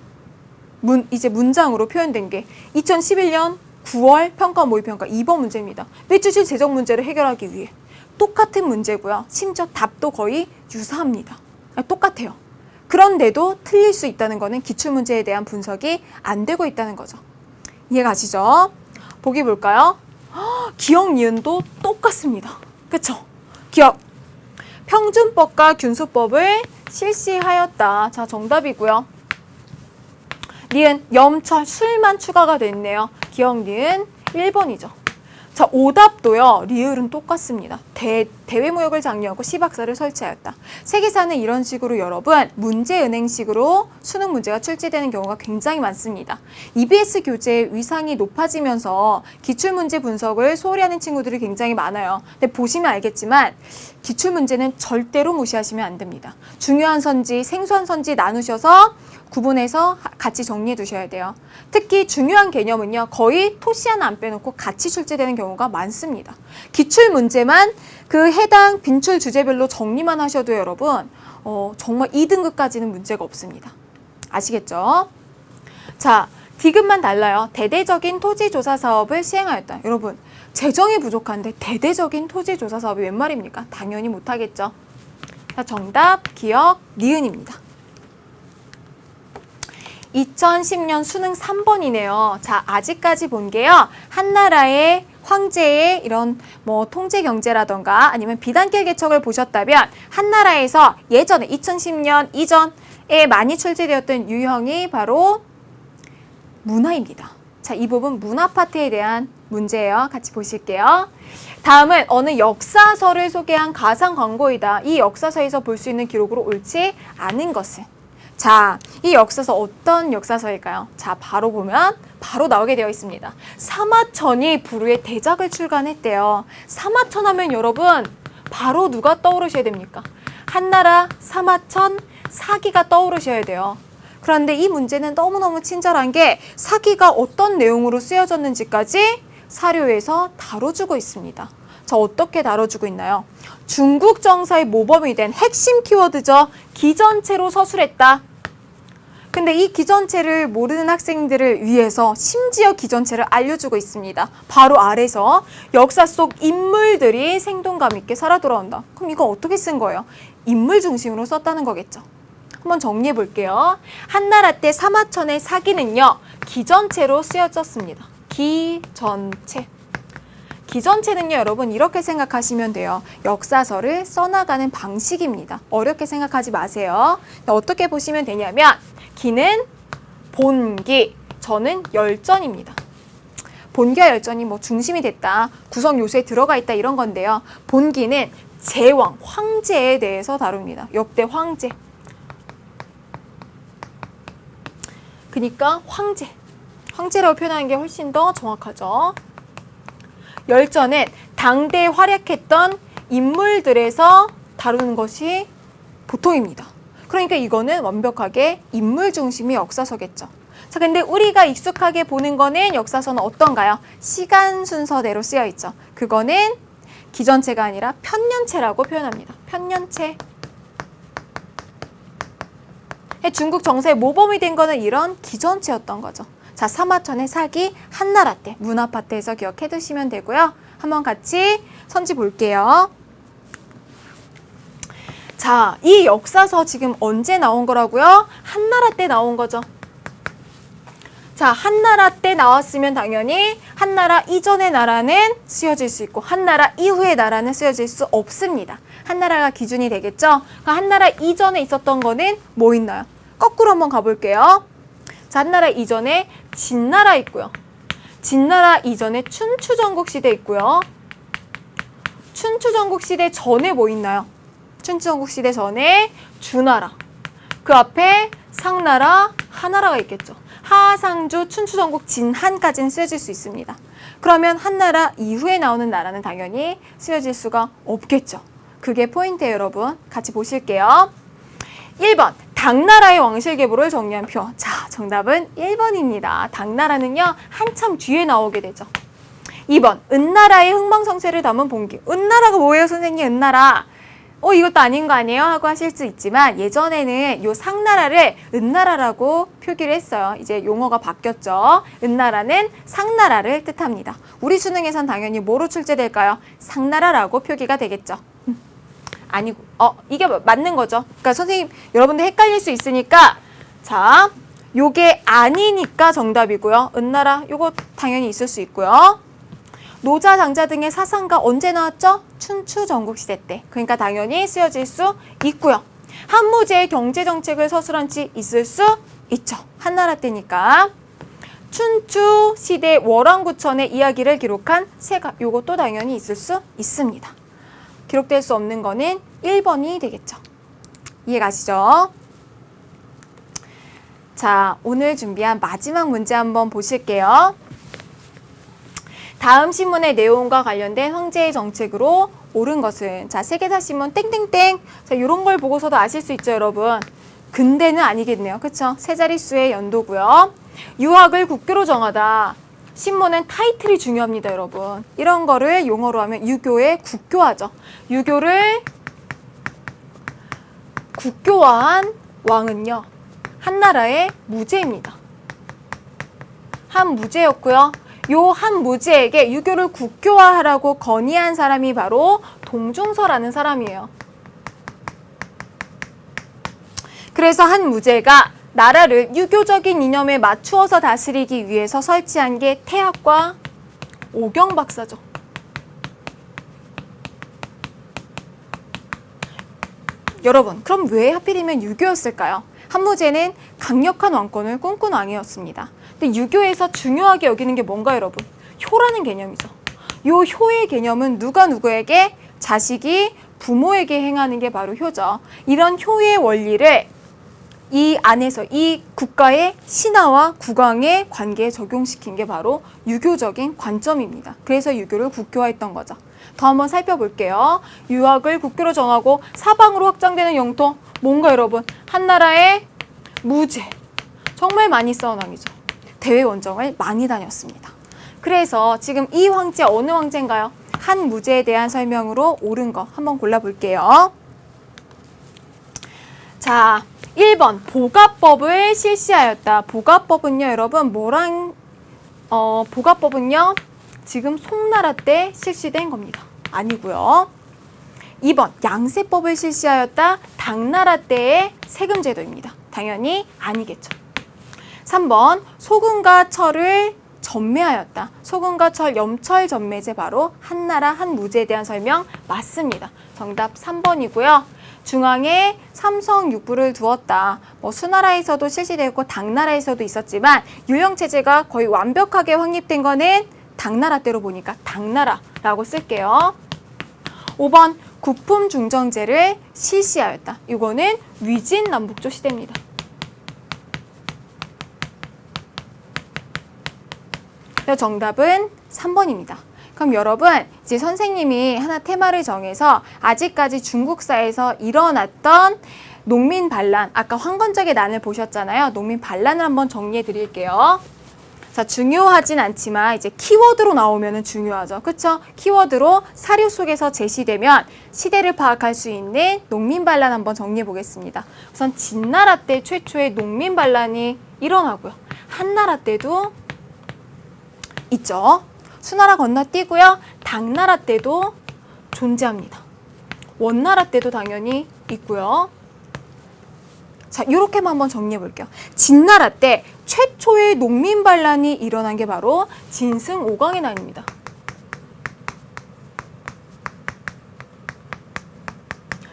이제 문장으로 표현된 게 2011년 9월 평가 모의평가 2번 문제입니다. 밑줄 친 재정 문제를 해결하기 위해. 똑같은 문제고요. 심지어 답도 거의 유사합니다. 똑같아요. 그런데도 틀릴 수 있다는 거는 기출문제에 대한 분석이 안 되고 있다는 거죠. 이해가시죠? 보기 볼까요? 기억, 니은도 똑같습니다. 그쵸? 기억. 평준법과 균수법을 실시하였다. 자, 정답이고요. 니은, 염철, 술만 추가가 됐네요. 기억, 니은 1번이죠. 자, 오답도요. 리을은 똑같습니다. 대외무역을 장려하고 시박사를 설치하였다. 세계사는 이런 식으로 여러분 문제은행식으로 수능 문제가 출제되는 경우가 굉장히 많습니다. EBS 교재의 위상이 높아지면서 기출문제 분석을 소홀히 하는 친구들이 굉장히 많아요. 근데 보시면 알겠지만 기출문제는 절대로 무시하시면 안 됩니다. 중요한 선지, 생소한 선지 나누셔서 구분해서 같이 정리해 두셔야 돼요. 특히 중요한 개념은요. 거의 토시 하나 안 빼놓고 같이 출제되는 경우가 많습니다. 기출문제만 그 해당 빈출 주제별로 정리만 하셔도 여러분 정말 2등급까지는 문제가 없습니다. 아시겠죠? 자, 디귿만 달라요. 대대적인 토지조사 사업을 시행하였다. 여러분, 재정이 부족한데 대대적인 토지조사 사업이 웬 말입니까? 당연히 못하겠죠. 자, 정답, 기억, 니은입니다. 2010년 수능 3번이네요. 자, 아직까지 본 게요. 한나라의 황제의 이런 뭐 통제 경제라던가 아니면 비단길 개척을 보셨다면 한나라에서 예전에 2010년 이전에 많이 출제되었던 유형이 바로 문화입니다. 자, 이 부분 문화 파트에 대한 문제예요. 같이 보실게요. 다음은 어느 역사서를 소개한 가상 광고이다. 이 역사서에서 볼 수 있는 기록으로 옳지 않은 것은? 자, 이 역사서 어떤 역사서일까요? 자, 바로 보면 바로 나오게 되어 있습니다. 사마천이 불후의 대작을 출간했대요. 사마천 하면 여러분 바로 누가 떠오르셔야 됩니까? 한나라, 사마천, 사기가 떠오르셔야 돼요. 그런데 이 문제는 너무너무 친절한 게 사기가 어떤 내용으로 쓰여졌는지까지 사료에서 다뤄주고 있습니다. 자, 어떻게 다뤄주고 있나요? 중국 정사의 모범이 된 핵심 키워드죠. 기전체로 서술했다. 근데 이 기전체를 모르는 학생들을 위해서 심지어 기전체를 알려주고 있습니다. 바로 아래서 역사 속 인물들이 생동감 있게 살아 돌아온다. 그럼 이거 어떻게 쓴 거예요? 인물 중심으로 썼다는 거겠죠. 한번 정리해 볼게요. 한나라 때 사마천의 사기는요. 기전체로 쓰여졌습니다. 기전체. 기전체는요, 여러분 이렇게 생각하시면 돼요. 역사서를 써나가는 방식입니다. 어렵게 생각하지 마세요. 어떻게 보시면 되냐면 기는 본기, 저는 열전입니다. 본기와 열전이 뭐 중심이 됐다, 구성 요소에 들어가 있다 이런 건데요. 본기는 제왕, 황제에 대해서 다룹니다. 역대 황제. 그러니까 황제라고 표현하는 게 훨씬 더 정확하죠. 열전은 당대에 활약했던 인물들에서 다루는 것이 보통입니다. 그러니까 이거는 완벽하게 인물 중심의 역사서겠죠. 자, 근데 우리가 익숙하게 보는 거는 역사서는 어떤가요? 시간 순서대로 쓰여 있죠. 그거는 기전체가 아니라 편년체라고 표현합니다. 편년체. 중국 정세의 모범이 된 거는 이런 기전체였던 거죠. 자, 사마천의 사기, 한나라 때 문화 파트에서 기억해 두시면 되고요. 한번 같이 선지 볼게요. 자, 이 역사서 지금 언제 나온 거라고요? 한나라 때 나온 거죠. 자, 한나라 때 나왔으면 당연히 한나라 이전의 나라는 쓰여질 수 있고 한나라 이후의 나라는 쓰여질 수 없습니다. 한나라가 기준이 되겠죠? 한나라 이전에 있었던 거는 뭐 있나요? 거꾸로 한번 가볼게요. 자, 한나라 이전에 진나라 있고요. 진나라 이전에 춘추전국시대 있고요. 춘추전국시대 전에 뭐 있나요? 춘추전국시대 전에 주나라. 그 앞에 상나라, 하나라가 있겠죠. 하상주, 춘추전국, 진한까지는 쓰여질 수 있습니다. 그러면 한나라 이후에 나오는 나라는 당연히 쓰여질 수가 없겠죠. 그게 포인트예요, 여러분. 같이 보실게요. 1번. 당나라의 왕실계보를 정리한 표. 자, 정답은 1번입니다. 당나라는요, 한참 뒤에 나오게 되죠. 2번. 은나라의 흥망성쇠를 담은 본기. 은나라가 뭐예요, 선생님? 은나라. 이것도 아닌 거 아니에요? 하고 하실 수 있지만 예전에는 요 상나라를 은나라라고 표기를 했어요. 이제 용어가 바뀌었죠. 은나라는 상나라를 뜻합니다. 우리 수능에선 당연히 뭐로 출제될까요? 상나라라고 표기가 되겠죠. 아니고, 이게 맞는 거죠. 그러니까 선생님, 여러분들 헷갈릴 수 있으니까, 자, 요게 아니니까 정답이고요. 은나라, 요거 당연히 있을 수 있고요. 노자, 장자 등의 사상가 언제 나왔죠? 춘추전국시대 때. 그러니까 당연히 쓰여질 수 있고요. 한무제의 경제정책을 서술한 지 있을 수 있죠. 한나라 때니까. 춘추 시대 월왕구천의 이야기를 기록한 세가, 요것도 당연히 있을 수 있습니다. 기록될 수 없는 거는 1번이 되겠죠. 이해가시죠? 자, 오늘 준비한 마지막 문제 한번 보실게요. 다음 신문의 내용과 관련된 황제의 정책으로 옳은 것은, 자, 세계사 신문 땡땡땡. 자, 이런 걸 보고서도 아실 수 있죠, 여러분. 근대는 아니겠네요. 그쵸? 세 자릿수의 연도고요. 유학을 국교로 정하다. 신문은 타이틀이 중요합니다, 여러분. 이런 거를 용어로 하면 유교의 국교화죠. 유교를 국교화한 왕은요, 한나라의 무제입니다. 한 무제였고요. 요 한 무제에게 유교를 국교화하라고 건의한 사람이 바로 동중서라는 사람이에요. 그래서 한 무제가 나라를 유교적인 이념에 맞추어서 다스리기 위해서 설치한 게 태학과 오경박사죠. 여러분, 그럼 왜 하필이면 유교였을까요? 한무제는 강력한 왕권을 꿈꾼 왕이었습니다. 근데 유교에서 중요하게 여기는 게 뭔가, 여러분? 효라는 개념이죠. 요 효의 개념은 누가 누구에게? 자식이 부모에게 행하는 게 바로 효죠. 이런 효의 원리를 이 안에서 이 국가의 신하와 국왕의 관계에 적용시킨 게 바로 유교적인 관점입니다. 그래서 유교를 국교화했던 거죠. 더 한번 살펴볼게요. 유학을 국교로 정하고 사방으로 확장되는 영토, 뭔가 여러분? 한나라의 무제. 정말 많이 싸운 왕이죠. 대외 원정을 많이 다녔습니다. 그래서 지금 이 황제 어느 황제인가요? 한 무제에 대한 설명으로 옳은 거 한번 골라볼게요. 자, 1번 보가법을 실시하였다. 보가법은요, 여러분 보가법은요 지금 송나라 때 실시된 겁니다. 아니고요. 2번 양세법을 실시하였다. 당나라 때의 세금제도입니다. 당연히 아니겠죠. 3번 소금과 철을 전매하였다. 소금과 철 염철 전매제, 바로 한나라 한무제에 대한 설명 맞습니다. 정답 3번이고요. 중앙에 삼성육부를 두었다. 수나라에서도 실시되었고 당나라에서도 있었지만 유형체제가 거의 완벽하게 확립된 거는 당나라 때로 보니까 당나라라고 쓸게요. 5번 국품중정제를 실시하였다. 이거는 위진남북조 시대입니다. 정답은 3번입니다. 그럼 여러분, 이제 선생님이 하나 테마를 정해서 아직까지 중국사에서 일어났던 농민 반란, 아까 황건적의 난을 보셨잖아요. 농민 반란을 한번 정리해 드릴게요. 자, 중요하진 않지만 이제 키워드로 나오면은 중요하죠. 그쵸? 키워드로 사료 속에서 제시되면 시대를 파악할 수 있는 농민 반란 한번 정리해 보겠습니다. 우선 진나라 때 최초의 농민 반란이 일어나고요. 한나라 때도 있죠. 수나라 건너뛰고요. 당나라 때도 존재합니다. 원나라 때도 당연히 있고요. 자, 이렇게만 한번 정리해 볼게요. 진나라 때 최초의 농민 반란이 일어난 게 바로 진승오광의 난입니다.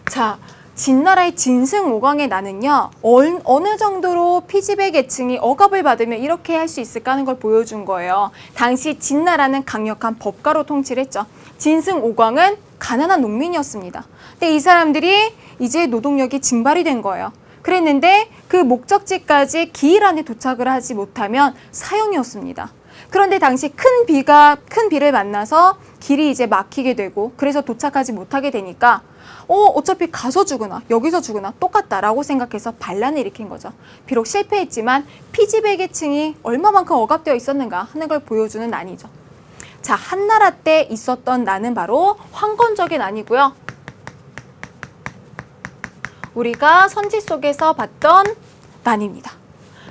자, 진나라의 진승오광의 난은요, 어느 정도로 피지배 계층이 억압을 받으면 이렇게 할 수 있을까 하는 걸 보여준 거예요. 당시 진나라는 강력한 법가로 통치를 했죠. 진승오광은 가난한 농민이었습니다. 근데 이 사람들이 이제 노동력이 증발이 된 거예요. 그랬는데 그 목적지까지 기일 안에 도착을 하지 못하면 사형이었습니다. 그런데 당시 큰 비를 만나서 길이 이제 막히게 되고, 그래서 도착하지 못하게 되니까 어차피 가서 죽으나 여기서 죽으나 똑같다라고 생각해서 반란을 일으킨 거죠. 비록 실패했지만 피지배 계층이 얼마만큼 억압되어 있었는가 하는 걸 보여주는 난이죠. 자, 한나라 때 있었던 난은 바로 황건적의 난이고요. 우리가 선지 속에서 봤던 난입니다.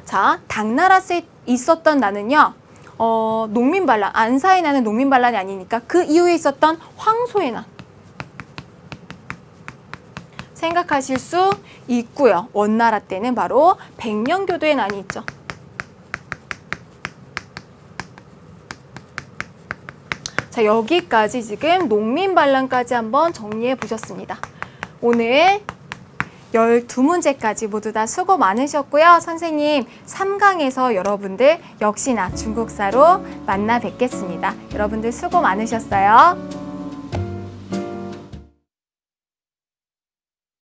자, 당나라 때 있었던 난은요, 농민 반란, 안사의 난은 농민 반란이 아니니까 그 이후에 있었던 황소의 난 생각하실 수 있고요. 원나라 때는 바로 백년교도의 난이 있죠. 자, 여기까지 지금 농민 반란까지 한번 정리해 보셨습니다. 오늘 12문제까지 모두 다 수고 많으셨고요. 선생님 3강에서 여러분들 역시나 중국사로 만나 뵙겠습니다. 여러분들 수고 많으셨어요.